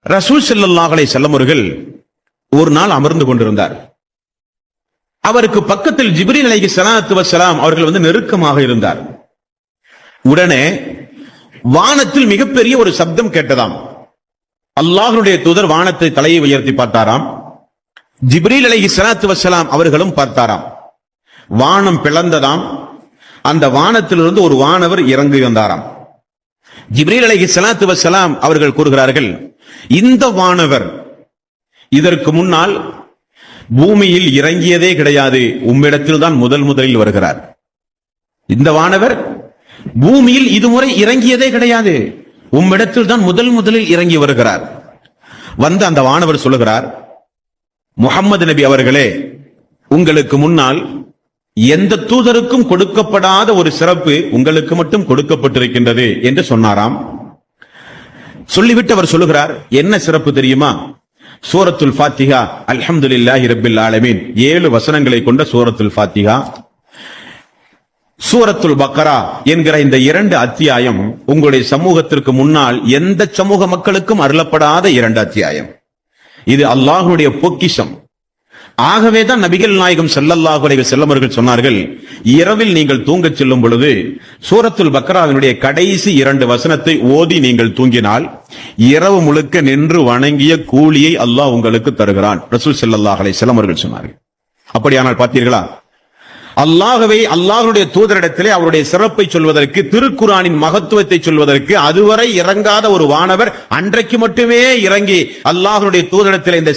ரசூல் ஸல்லல்லாஹு அலைஹி வஸல்லம் அவர்கள் ஒரு நாள் அமர்ந்து கொண்டிருந்தார். அவருக்கு பக்கத்தில் ஜிப்ரீல் அலைஹிஸ்ஸலாத்து வஸ்ஸலாம் அவர்கள் நெருக்கமாக இருந்தார். உடனே வானத்தில் மிகப்பெரிய ஒரு சப்தம் கேட்டதாம். அல்லாஹ்வுடைய தூதர் வானத்தை தலையை உயர்த்தி பார்த்தாராம். ஜிப்ரீல் அலைஹிஸ்ஸலாத்து வஸ்ஸலாம் அவர்களும் பார்த்தாராம். வானம் பிளந்ததாம். அந்த வானத்திலிருந்து ஒரு வானவர் இறங்கி வந்தாராம். ஜிப்ரீல் அலைஹிஸ்ஸலாத்து வஸ்ஸலாம் அவர்கள் கூறுகிறார்கள், இந்த வானவர் இதற்கு முன்னால் பூமியில் இறங்கியதே கிடையாது, உம்மிடத்தில் தான் முதலில் வருகிறார். இந்த வானவர் பூமியில் இதுமுறை இறங்கியதே கிடையாது, உம்மிடத்தில் தான் முதலில் இறங்கி வருகிறார். வந்து அந்த வானவர் சொல்லுகிறார், முஹம்மது நபி அவர்களே, உங்களுக்கு முன்னால் எந்த தூதருக்கும் கொடுக்கப்படாத ஒரு சிறப்பு உங்களுக்கு மட்டும் கொடுக்கப்பட்டிருக்கின்றது என்று சொன்னாராம். சொல்லிவிட்டு அவர் சொல்லுகிறார், என்ன சிறப்பு தெரியுமா? சூரத்துல் ஃபாத்திஹா, அல்ஹம்துலில்லாஹி ரப்பில் ஆலமீன், 7 வசனங்களை கொண்ட சூரத்துல் ஃபாத்திஹா, சூரத்துல் பக்கரா என்கிற இந்த 2 அத்தியாயம் உங்களுடைய சமூகத்திற்கு முன்னால் எந்த சமூக மக்களுக்கும் அருளப்படாத 2 அத்தியாயம். இது அல்லாஹ்வுடைய பொக்கிஷம். ஆகவேதான் நபிகள் நாயகம் ஸல்லல்லாஹு அலைஹி வஸல்லம் அவர்கள் சொன்னார்கள், இரவில் நீங்கள் தூங்கச் செல்லும் பொழுது சூரத்துல் பக்கராவினுடைய கடைசி 2 வசனத்தை ஓதி நீங்கள் தூங்கினால் இரவு முழுக்க நின்று வணங்கிய கூலியை அல்லாஹ் உங்களுக்கு தருகிறான். ரசூல் ஸல்லல்லாஹு அலைஹி வஸல்லம் அவர்கள் சொன்னார்கள். அப்படியானால் பார்த்தீர்களா, அல்லாஹ்வை அல்லாஹ்வுடைய தூதரிடத்திலே அவருடைய சிறப்பை சொல்வதற்கு, திருக்குர்ஆனின் மகத்துவத்தை சொல்வதற்கு அதுவரை இறங்காத ஒரு வானவர் அன்றைக்கு மட்டுமே இறங்கி அல்லாஹ்வுடைய தூதரிடத்திலே இந்த